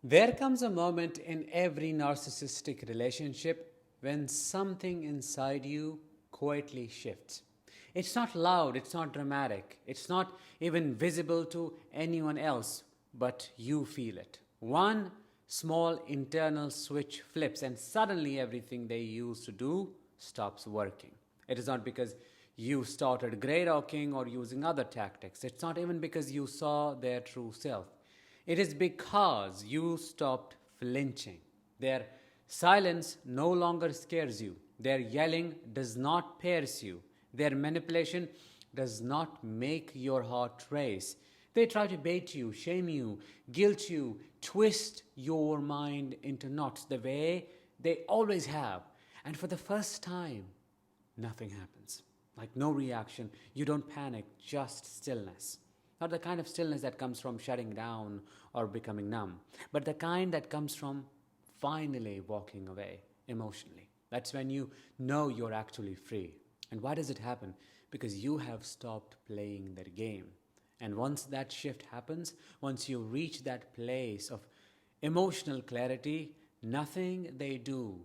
There comes a moment in every narcissistic relationship when something inside you quietly shifts. It's not loud, it's not dramatic, it's not even visible to anyone else, but you feel it. One small internal switch flips, and suddenly everything they used to do stops working. It is not because you started grey rocking or using other tactics, it's not even because you saw their true self. It is because you stopped flinching. Their silence no longer scares you. Their yelling does not pierce you. Their manipulation does not make your heart race. They try to bait you, shame you, guilt you, twist your mind into knots the way they always have. And for the first time, nothing happens. Like no reaction, you don't panic, just stillness. Not the kind of stillness that comes from shutting down or becoming numb, but the kind that comes from finally walking away emotionally. That's when you know you're actually free. And why does it happen? Because you have stopped playing their game. And once that shift happens, once you reach that place of emotional clarity, nothing they do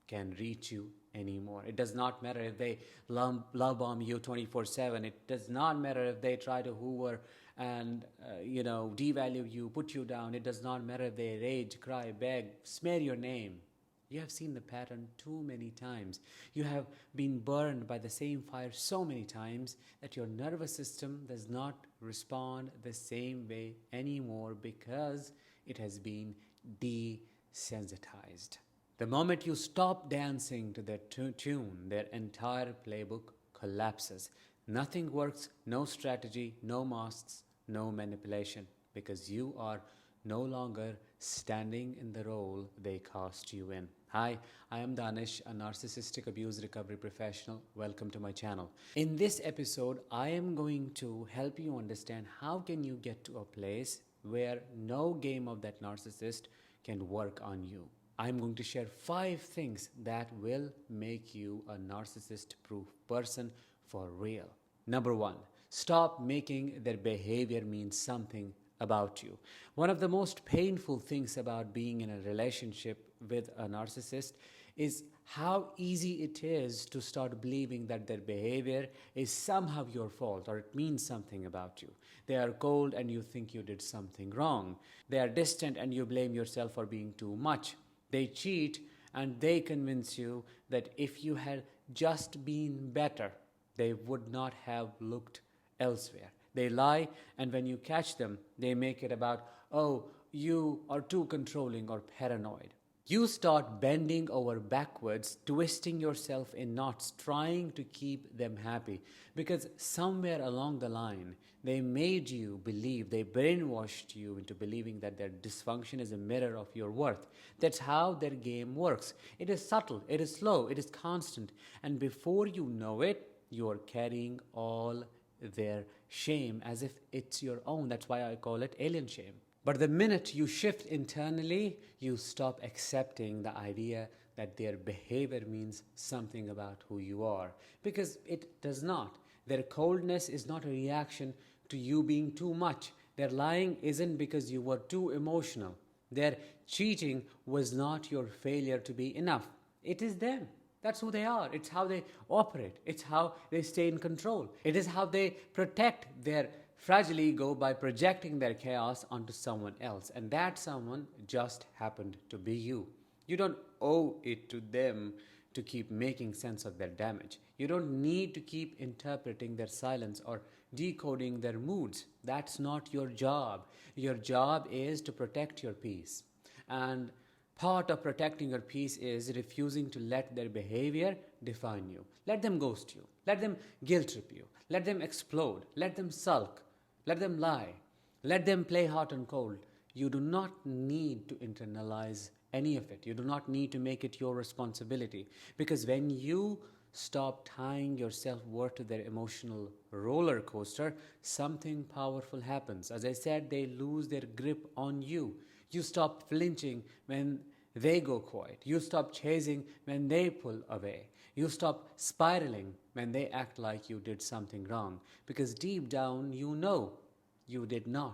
can reach you anymore. It does not matter if they love bomb you 24/7. It does not matter if they try to hoover and devalue you, put you down. It does not matter if they rage, cry, beg, smear your name. You have seen the pattern too many times. You have been burned by the same fire so many times that your nervous system does not respond the same way anymore because it has been desensitized. The moment you stop dancing to their tune, their entire playbook collapses. Nothing works, no strategy, no masks, no manipulation, because you are no longer standing in the role they cast you in. Hi, I am Danish, a narcissistic abuse recovery professional. Welcome to my channel. In this episode, I am going to help you understand how can you get to a place where no game of that narcissist can work on you. I'm going to share 5 things that will make you a narcissist-proof person for real. Number 1, stop making their behavior mean something about you. One of the most painful things about being in a relationship with a narcissist is how easy it is to start believing that their behavior is somehow your fault or it means something about you. They are cold and you think you did something wrong. They are distant and you blame yourself for being too much. They cheat and they convince you that if you had just been better, they would not have looked elsewhere. They lie, and when you catch them, they make it about, oh, you are too controlling or paranoid. You start bending over backwards, twisting yourself in knots, trying to keep them happy. Because somewhere along the line, they made you believe, they brainwashed you into believing that their dysfunction is a mirror of your worth. That's how their game works. It is subtle, it is slow, it is constant. And before you know it, you're carrying all their shame as if it's your own. That's why I call it alien shame. But the minute you shift internally, you stop accepting the idea that their behavior means something about who you are. Because it does not. Their coldness is not a reaction to you being too much. Their lying isn't because you were too emotional. Their cheating was not your failure to be enough. It is them. That's who they are. It's how they operate. It's how they stay in control. It is how they protect their fragile ego by projecting their chaos onto someone else. And that someone just happened to be you. You don't owe it to them to keep making sense of their damage. You don't need to keep interpreting their silence or decoding their moods. That's not your job. Your job is to protect your peace. And part of protecting your peace is refusing to let their behavior define you. Let them ghost you. Let them guilt trip you. Let them explode. Let them sulk. Let them lie. Let them play hot and cold. You do not need to internalize any of it. You do not need to make it your responsibility. Because when you stop tying your self-worth to their emotional roller coaster, something powerful happens. As I said, they lose their grip on you. You stop flinching when they go quiet. You stop chasing when they pull away. You stop spiraling when they act like you did something wrong. Because deep down, you know you did not.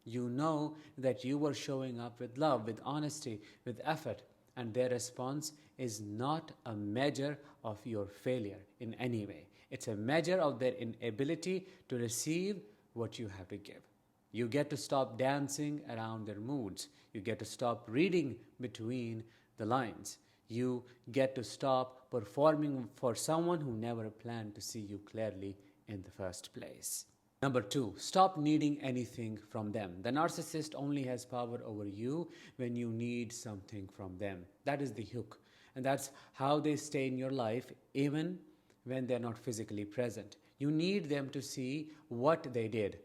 You know that you were showing up with love, with honesty, with effort, and their response is not a measure of your failure in any way. It's a measure of their inability to receive what you have to give. You get to stop dancing around their moods. You get to stop reading between the lines. You get to stop performing for someone who never planned to see you clearly in the first place. Number two, stop needing anything from them. The narcissist only has power over you when you need something from them. That is the hook. And that's how they stay in your life even when they're not physically present. You need them to see what they did.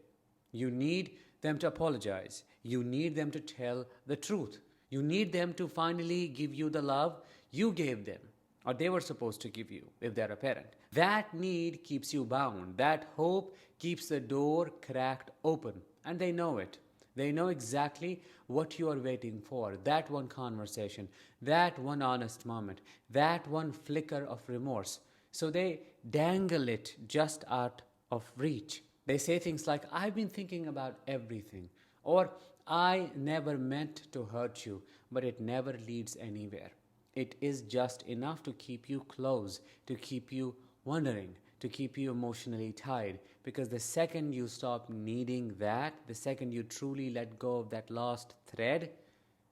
You need them to apologize. You need them to tell the truth. You need them to finally give you the love you gave them, or they were supposed to give you if they're a parent. That need keeps you bound. That hope keeps the door cracked open, and they know it. They know exactly what you are waiting for. That one conversation, that one honest moment, that one flicker of remorse. So they dangle it just out of reach. They say things like, I've been thinking about everything, or I never meant to hurt you, but it never leads anywhere. It is just enough to keep you close, to keep you wondering, to keep you emotionally tied. Because the second you stop needing that, the second you truly let go of that lost thread,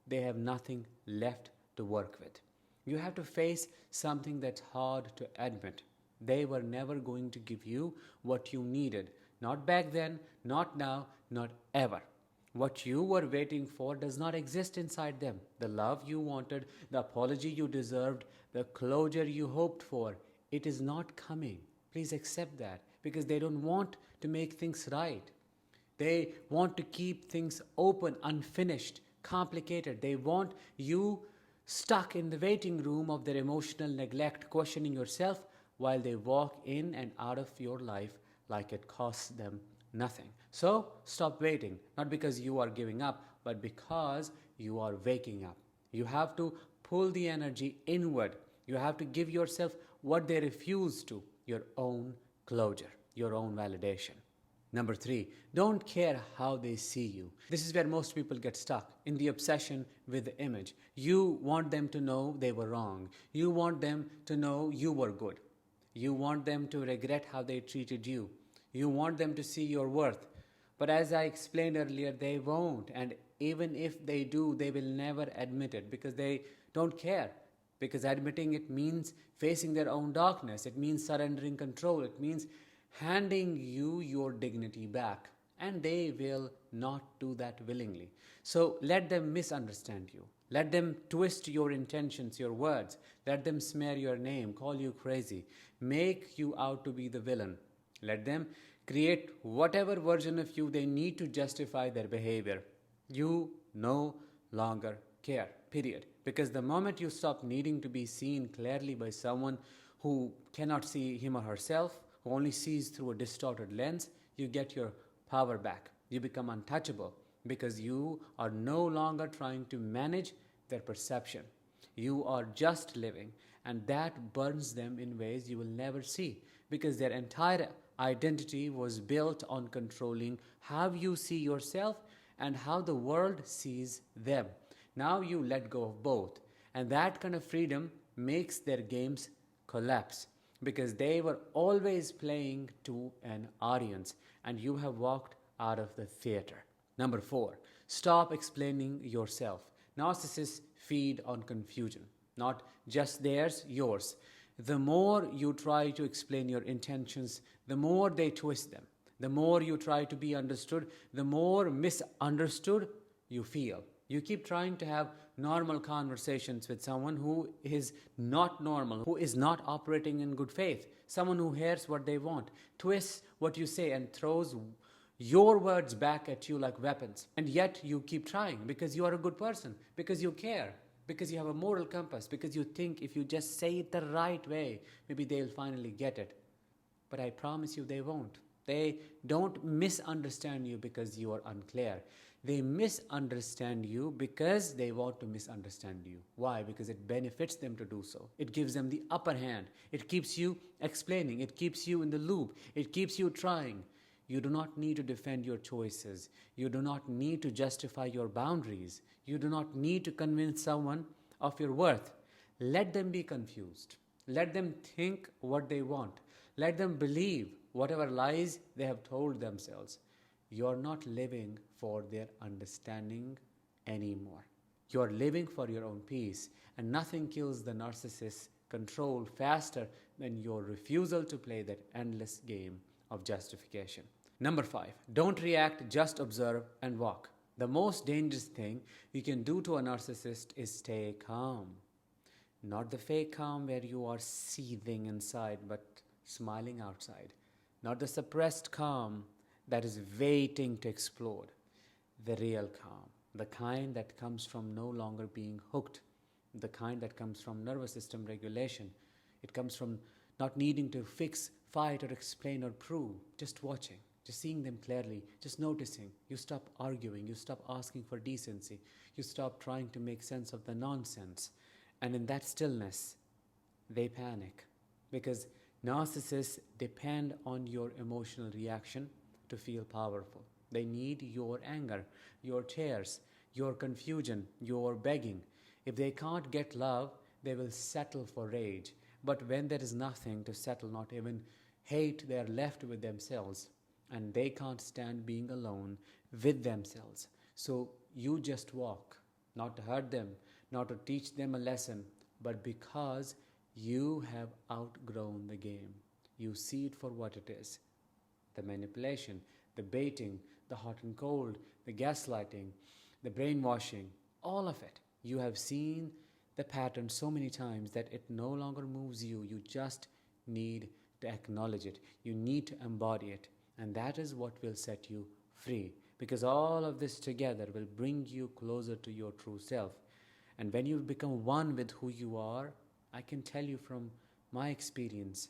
they have nothing left to work with. You have to face something that's hard to admit. They were never going to give you what you needed. Not back then, not now, not ever. What you were waiting for does not exist inside them. The love you wanted, the apology you deserved, the closure you hoped for, it is not coming. Please accept that, because they don't want to make things right. They want to keep things open, unfinished, complicated. They want you stuck in the waiting room of their emotional neglect, questioning yourself while they walk in and out of your life like it costs them nothing. So stop waiting, not because you are giving up, but because you are waking up. You have to pull the energy inward. You have to give yourself what they refuse to, your own closure, your own validation. Number three, don't care how they see you. This is where most people get stuck, in the obsession with the image. You want them to know they were wrong. You want them to know you were good. You want them to regret how they treated you. You want them to see your worth. But as I explained earlier, they won't. And even if they do, they will never admit it because they don't care. Because admitting it means facing their own darkness. It means surrendering control. It means handing you your dignity back. And they will not do that willingly. So let them misunderstand you. Let them twist your intentions, your words. Let them smear your name, call you crazy, make you out to be the villain. Let them create whatever version of you they need to justify their behavior. You no longer care, period. Because the moment you stop needing to be seen clearly by someone who cannot see him or herself, who only sees through a distorted lens, you get your power back. You become untouchable because you are no longer trying to manage their perception. You are just living, and that burns them in ways you will never see because their entire identity was built on controlling how you see yourself and how the world sees them. Now you let go of both, and that kind of freedom makes their games collapse because they were always playing to an audience and you have walked out of the theater. Number 4, stop explaining yourself. Narcissists feed on confusion, not just theirs, yours. The more you try to explain your intentions, the more they twist them. The more you try to be understood, the more misunderstood you feel. You keep trying to have normal conversations with someone who is not normal, who is not operating in good faith, someone who hears what they want, twists what you say and throws your words back at you like weapons. And yet you keep trying because you are a good person, because you care, because you have a moral compass, because you think if you just say it the right way, maybe they'll finally get it. But I promise you they won't. They don't misunderstand you because you are unclear. They misunderstand you because they want to misunderstand you. Why? Because it benefits them to do so. It gives them the upper hand. It keeps you explaining. It keeps you in the loop. It keeps you trying. You do not need to defend your choices. You do not need to justify your boundaries. You do not need to convince someone of your worth. Let them be confused. Let them think what they want. Let them believe whatever lies they have told themselves. You're not living for their understanding anymore. You're living for your own peace, and nothing kills the narcissist's control faster than your refusal to play that endless game of justification. Number 5, don't react, just observe and walk. The most dangerous thing you can do to a narcissist is stay calm. Not the fake calm where you are seething inside but smiling outside. Not the suppressed calm that is waiting to explode. The real calm, the kind that comes from no longer being hooked, the kind that comes from nervous system regulation. It comes from not needing to fix, fight, or explain or prove, just watching, just seeing them clearly, just noticing. You stop arguing, you stop asking for decency, you stop trying to make sense of the nonsense. And in that stillness, they panic because narcissists depend on your emotional reaction to feel powerful. They need your anger, your tears, your confusion, your begging. If they can't get love, they will settle for rage. But when there is nothing to settle, not even hate, they are left with themselves. And they can't stand being alone with themselves. So you just walk, not to hurt them, not to teach them a lesson, but because you have outgrown the game. You see it for what it is. The manipulation, the baiting, the hot and cold, the gaslighting, the brainwashing, all of it. You have seen the pattern so many times that it no longer moves you. You just need to acknowledge it. You need to embody it. And that is what will set you free. Because all of this together will bring you closer to your true self. And when you become one with who you are, I can tell you from my experience,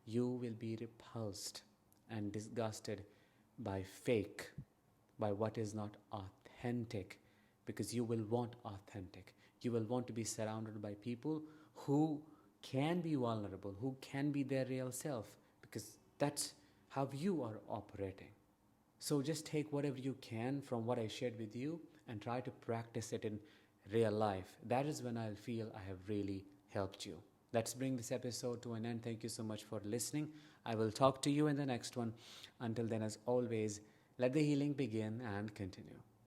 you will be repulsed and disgusted by fake, by what is not authentic, because you will want authentic. You will want to be surrounded by people who can be vulnerable, who can be their real self, because that's how you are operating. So just take whatever you can from what I shared with you and try to practice it in real life. That is when I'll feel I have really helped you. Let's bring this episode to an end. Thank you so much for listening. I will talk to you in the next one. Until then, as always, let the healing begin and continue.